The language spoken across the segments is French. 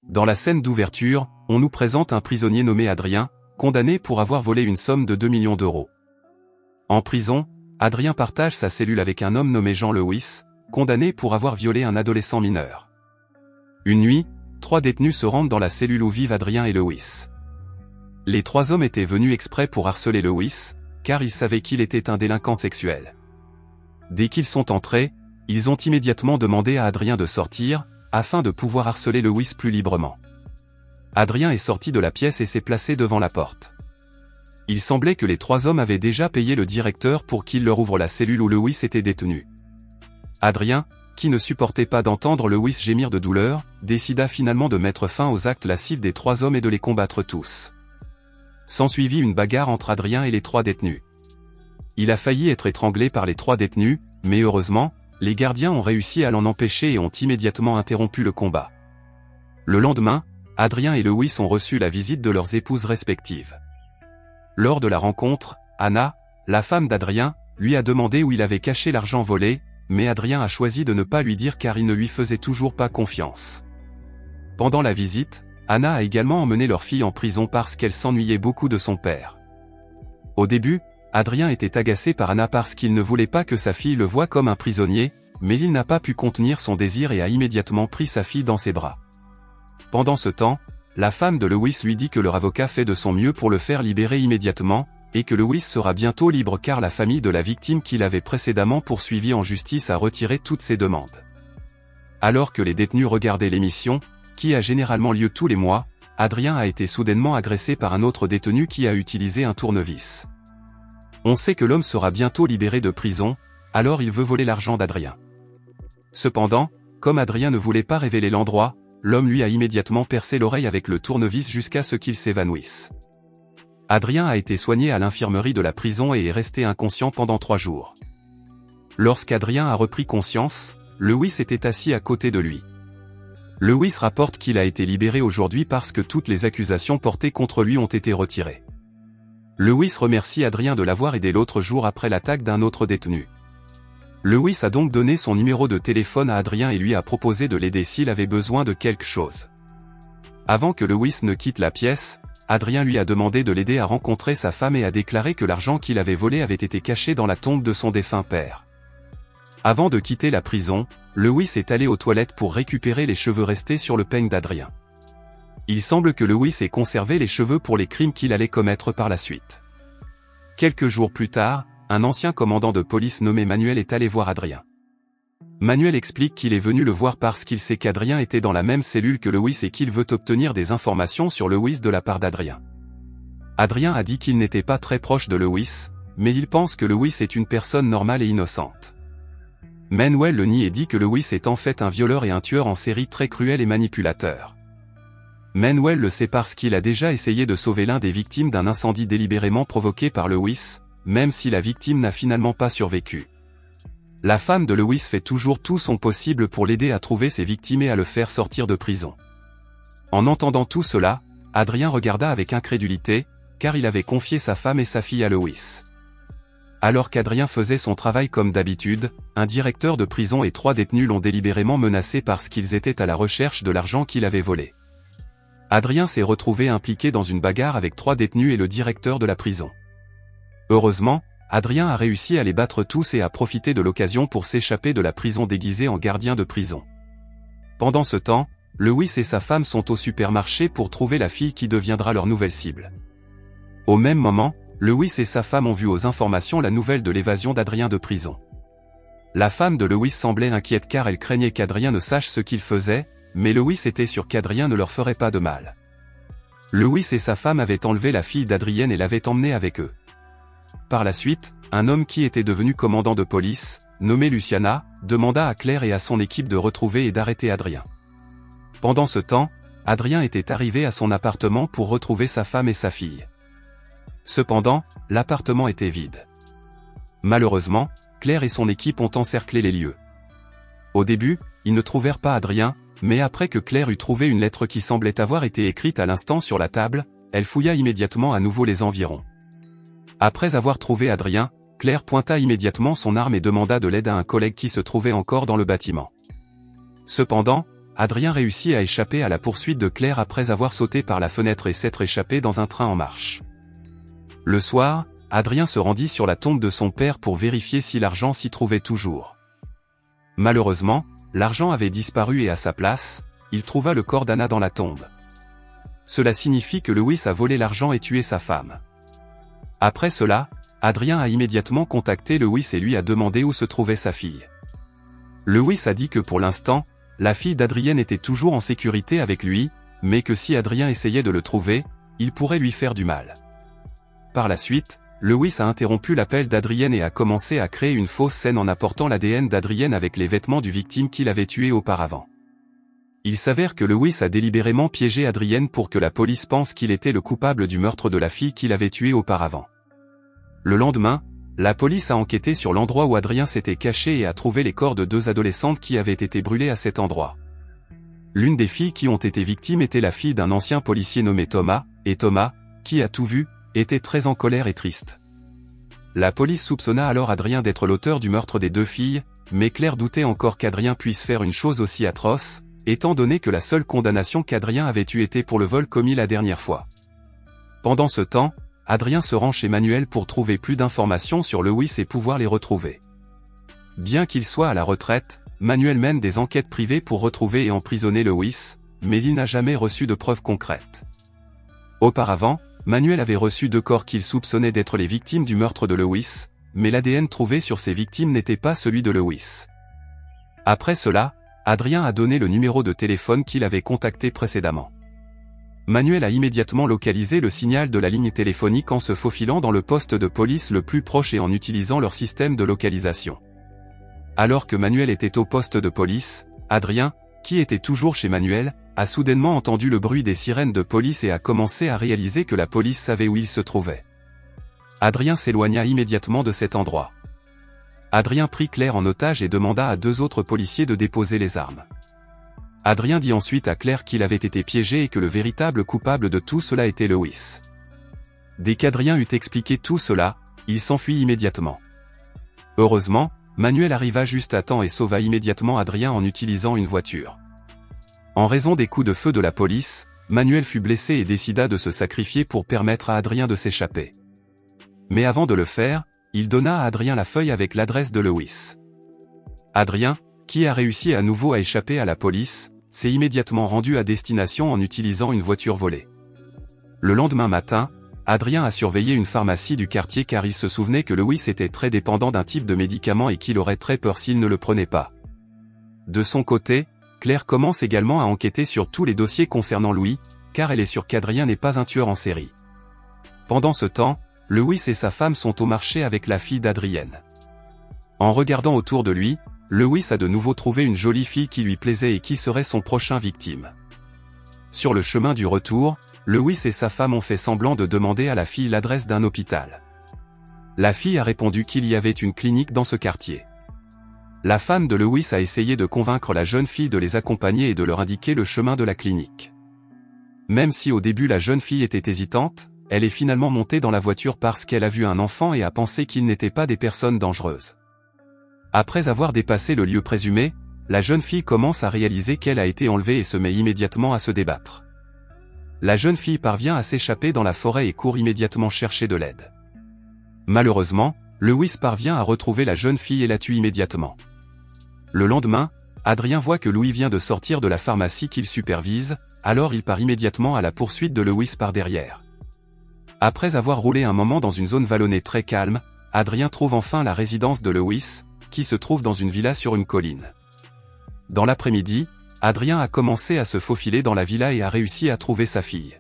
Dans la scène d'ouverture, on nous présente un prisonnier nommé Adrien, condamné pour avoir volé une somme de 2 millions d'euros. En prison, Adrien partage sa cellule avec un homme nommé Jean-Louis, condamné pour avoir violé un adolescent mineur. Une nuit, 3 détenus se rendent dans la cellule où vivent Adrien et Louis. Les 3 hommes étaient venus exprès pour harceler Louis, car ils savaient qu'il était un délinquant sexuel. Dès qu'ils sont entrés, ils ont immédiatement demandé à Adrien de sortir, afin de pouvoir harceler Louis plus librement. Adrien est sorti de la pièce et s'est placé devant la porte. Il semblait que les 3 hommes avaient déjà payé le directeur pour qu'il leur ouvre la cellule où Louis était détenu. Adrien, qui ne supportait pas d'entendre Louis gémir de douleur, décida finalement de mettre fin aux actes lascifs des 3 hommes et de les combattre tous. S'ensuivit une bagarre entre Adrien et les 3 détenus. Il a failli être étranglé par les 3 détenus, mais heureusement, les gardiens ont réussi à l'en empêcher et ont immédiatement interrompu le combat. Le lendemain, Adrien et Louis ont reçu la visite de leurs épouses respectives. Lors de la rencontre, Anna, la femme d'Adrien, lui a demandé où il avait caché l'argent volé, mais Adrien a choisi de ne pas lui dire car il ne lui faisait toujours pas confiance. Pendant la visite, Anna a également emmené leur fille en prison parce qu'elle s'ennuyait beaucoup de son père. Au début, Adrien était agacé par Anna parce qu'il ne voulait pas que sa fille le voie comme un prisonnier, mais il n'a pas pu contenir son désir et a immédiatement pris sa fille dans ses bras. Pendant ce temps, la femme de Louis lui dit que leur avocat fait de son mieux pour le faire libérer immédiatement, et que Louis sera bientôt libre car la famille de la victime qu'il avait précédemment poursuivi en justice a retiré toutes ses demandes. Alors que les détenus regardaient l'émission, qui a généralement lieu tous les mois, Adrien a été soudainement agressé par un autre détenu qui a utilisé un tournevis. On sait que l'homme sera bientôt libéré de prison, alors il veut voler l'argent d'Adrien. Cependant, comme Adrien ne voulait pas révéler l'endroit, l'homme lui a immédiatement percé l'oreille avec le tournevis jusqu'à ce qu'il s'évanouisse. Adrien a été soigné à l'infirmerie de la prison et est resté inconscient pendant 3 jours. Lorsqu'Adrien a repris conscience, Louis était assis à côté de lui. Louis rapporte qu'il a été libéré aujourd'hui parce que toutes les accusations portées contre lui ont été retirées. Louis remercie Adrien de l'avoir aidé l'autre jour après l'attaque d'un autre détenu. Louis a donc donné son numéro de téléphone à Adrien et lui a proposé de l'aider s'il avait besoin de quelque chose. Avant que Louis ne quitte la pièce, Adrien lui a demandé de l'aider à rencontrer sa femme et a déclaré que l'argent qu'il avait volé avait été caché dans la tombe de son défunt père. Avant de quitter la prison, Louis est allé aux toilettes pour récupérer les cheveux restés sur le peigne d'Adrien. Il semble que Louis ait conservé les cheveux pour les crimes qu'il allait commettre par la suite. Quelques jours plus tard, un ancien commandant de police nommé Manuel est allé voir Adrien. Manuel explique qu'il est venu le voir parce qu'il sait qu'Adrien était dans la même cellule que Louis et qu'il veut obtenir des informations sur Louis de la part d'Adrien. Adrien a dit qu'il n'était pas très proche de Louis, mais il pense que Louis est une personne normale et innocente. Manuel le nie et dit que Louis est en fait un violeur et un tueur en série très cruel et manipulateur. Manuel le sait parce qu'il a déjà essayé de sauver l'un des victimes d'un incendie délibérément provoqué par Louis, même si la victime n'a finalement pas survécu. La femme de Louis fait toujours tout son possible pour l'aider à trouver ses victimes et à le faire sortir de prison. En entendant tout cela, Adrien regarda avec incrédulité, car il avait confié sa femme et sa fille à Louis. Alors qu'Adrien faisait son travail comme d'habitude, un directeur de prison et 3 détenus l'ont délibérément menacé parce qu'ils étaient à la recherche de l'argent qu'il avait volé. Adrien s'est retrouvé impliqué dans une bagarre avec 3 détenus et le directeur de la prison. Heureusement, Adrien a réussi à les battre tous et a profité de l'occasion pour s'échapper de la prison déguisé en gardien de prison. Pendant ce temps, Louis et sa femme sont au supermarché pour trouver la fille qui deviendra leur nouvelle cible. Au même moment, Louis et sa femme ont vu aux informations la nouvelle de l'évasion d'Adrien de prison. La femme de Louis semblait inquiète car elle craignait qu'Adrien ne sache ce qu'il faisait, mais Louis était sûr qu'Adrien ne leur ferait pas de mal. Louis et sa femme avaient enlevé la fille d'Adrienne et l'avaient emmenée avec eux. Par la suite, un homme qui était devenu commandant de police, nommé Luciana, demanda à Claire et à son équipe de retrouver et d'arrêter Adrien. Pendant ce temps, Adrien était arrivé à son appartement pour retrouver sa femme et sa fille. Cependant, l'appartement était vide. Malheureusement, Claire et son équipe ont encerclé les lieux. Au début, ils ne trouvèrent pas Adrien, mais après que Claire eut trouvé une lettre qui semblait avoir été écrite à l'instant sur la table, elle fouilla immédiatement à nouveau les environs. Après avoir trouvé Adrien, Claire pointa immédiatement son arme et demanda de l'aide à un collègue qui se trouvait encore dans le bâtiment. Cependant, Adrien réussit à échapper à la poursuite de Claire après avoir sauté par la fenêtre et s'être échappé dans un train en marche. Le soir, Adrien se rendit sur la tombe de son père pour vérifier si l'argent s'y trouvait toujours. Malheureusement, l'argent avait disparu et à sa place, il trouva le corps d'Anna dans la tombe. Cela signifie que Lewis a volé l'argent et tué sa femme. Après cela, Adrien a immédiatement contacté Lewis et lui a demandé où se trouvait sa fille. Lewis a dit que pour l'instant, la fille d'Adrien était toujours en sécurité avec lui, mais que si Adrien essayait de le trouver, il pourrait lui faire du mal. Par la suite, Lewis a interrompu l'appel d'Adrien et a commencé à créer une fausse scène en apportant l'ADN d'Adrien avec les vêtements du victime qu'il avait tué auparavant. Il s'avère que Lewis a délibérément piégé Adrien pour que la police pense qu'il était le coupable du meurtre de la fille qu'il avait tuée auparavant. Le lendemain, la police a enquêté sur l'endroit où Adrien s'était caché et a trouvé les corps de 2 adolescentes qui avaient été brûlées à cet endroit. L'une des filles qui ont été victimes était la fille d'un ancien policier nommé Thomas, et Thomas, qui a tout vu, était très en colère et triste. La police soupçonna alors Adrien d'être l'auteur du meurtre des 2 filles, mais Claire doutait encore qu'Adrien puisse faire une chose aussi atroce, étant donné que la seule condamnation qu'Adrien avait eue était pour le vol commis la dernière fois. Pendant ce temps, Adrien se rend chez Manuel pour trouver plus d'informations sur Lewis et pouvoir les retrouver. Bien qu'il soit à la retraite, Manuel mène des enquêtes privées pour retrouver et emprisonner Lewis, mais il n'a jamais reçu de preuves concrètes. Auparavant, Manuel avait reçu 2 corps qu'il soupçonnait d'être les victimes du meurtre de Lewis, mais l'ADN trouvé sur ces victimes n'était pas celui de Lewis. Après cela, Adrien a donné le numéro de téléphone qu'il avait contacté précédemment. Manuel a immédiatement localisé le signal de la ligne téléphonique en se faufilant dans le poste de police le plus proche et en utilisant leur système de localisation. Alors que Manuel était au poste de police, Adrien, qui était toujours chez Manuel, a soudainement entendu le bruit des sirènes de police et a commencé à réaliser que la police savait où il se trouvait. Adrien s'éloigna immédiatement de cet endroit. Adrien prit Claire en otage et demanda à 2 autres policiers de déposer les armes. Adrien dit ensuite à Claire qu'il avait été piégé et que le véritable coupable de tout cela était Lewis. Dès qu'Adrien eut expliqué tout cela, il s'enfuit immédiatement. Heureusement, Manuel arriva juste à temps et sauva immédiatement Adrien en utilisant une voiture. En raison des coups de feu de la police, Manuel fut blessé et décida de se sacrifier pour permettre à Adrien de s'échapper. Mais avant de le faire, il donna à Adrien la feuille avec l'adresse de Lewis. Adrien, qui a réussi à nouveau à échapper à la police, s'est immédiatement rendu à destination en utilisant une voiture volée. Le lendemain matin, Adrien a surveillé une pharmacie du quartier car il se souvenait que Lewis était très dépendant d'un type de médicament et qu'il aurait très peur s'il ne le prenait pas. De son côté, Claire commence également à enquêter sur tous les dossiers concernant Louis, car elle est sûre qu'Adrien n'est pas un tueur en série. Pendant ce temps, Lewis et sa femme sont au marché avec la fille d'Adrien. En regardant autour de lui, Lewis a de nouveau trouvé une jolie fille qui lui plaisait et qui serait son prochain victime. Sur le chemin du retour, Lewis et sa femme ont fait semblant de demander à la fille l'adresse d'un hôpital. La fille a répondu qu'il y avait une clinique dans ce quartier. La femme de Lewis a essayé de convaincre la jeune fille de les accompagner et de leur indiquer le chemin de la clinique. Même si au début la jeune fille était hésitante, elle est finalement montée dans la voiture parce qu'elle a vu un enfant et a pensé qu'ils n'étaient pas des personnes dangereuses. Après avoir dépassé le lieu présumé, la jeune fille commence à réaliser qu'elle a été enlevée et se met immédiatement à se débattre. La jeune fille parvient à s'échapper dans la forêt et court immédiatement chercher de l'aide. Malheureusement, Lewis parvient à retrouver la jeune fille et la tue immédiatement. Le lendemain, Adrien voit que Louis vient de sortir de la pharmacie qu'il supervise, alors il part immédiatement à la poursuite de Lewis par derrière. Après avoir roulé un moment dans une zone vallonnée très calme, Adrien trouve enfin la résidence de Lewis, qui se trouve dans une villa sur une colline. Dans l'après-midi, Adrien a commencé à se faufiler dans la villa et a réussi à trouver sa fille.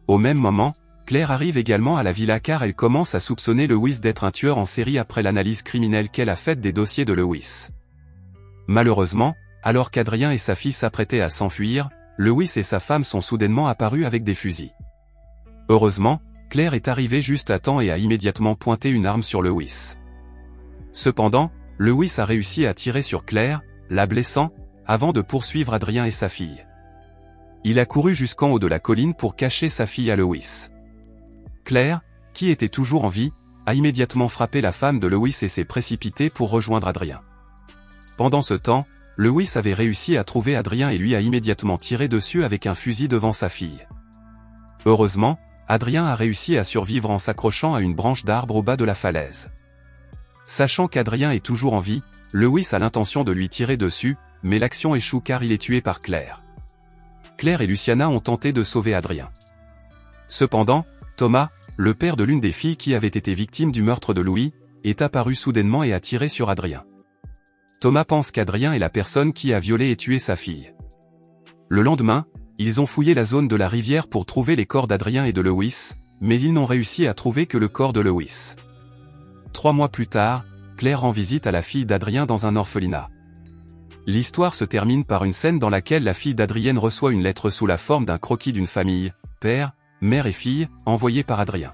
Au même moment, Claire arrive également à la villa car elle commence à soupçonner Lewis d'être un tueur en série après l'analyse criminelle qu'elle a faite des dossiers de Lewis. Malheureusement, alors qu'Adrien et sa fille s'apprêtaient à s'enfuir, Lewis et sa femme sont soudainement apparus avec des fusils. Heureusement, Claire est arrivée juste à temps et a immédiatement pointé une arme sur Lewis. Cependant, Lewis a réussi à tirer sur Claire, la blessant, avant de poursuivre Adrien et sa fille. Il a couru jusqu'en haut de la colline pour cacher sa fille à Lewis. Claire, qui était toujours en vie, a immédiatement frappé la femme de Lewis et s'est précipitée pour rejoindre Adrien. Pendant ce temps, Lewis avait réussi à trouver Adrien et lui a immédiatement tiré dessus avec un fusil devant sa fille. Heureusement, Adrien a réussi à survivre en s'accrochant à une branche d'arbre au bas de la falaise. Sachant qu'Adrien est toujours en vie, Lewis a l'intention de lui tirer dessus, mais l'action échoue car il est tué par Claire. Claire et Luciana ont tenté de sauver Adrien. Cependant, Thomas, le père de l'une des filles qui avait été victime du meurtre de Louis, est apparu soudainement et a tiré sur Adrien. Thomas pense qu'Adrien est la personne qui a violé et tué sa fille. Le lendemain, ils ont fouillé la zone de la rivière pour trouver les corps d'Adrien et de Lewis, mais ils n'ont réussi à trouver que le corps de Lewis. 3 mois plus tard, Claire rend visite à la fille d'Adrien dans un orphelinat. L'histoire se termine par une scène dans laquelle la fille d'Adrienne reçoit une lettre sous la forme d'un croquis d'une famille, père, mère et fille, envoyée par Adrien.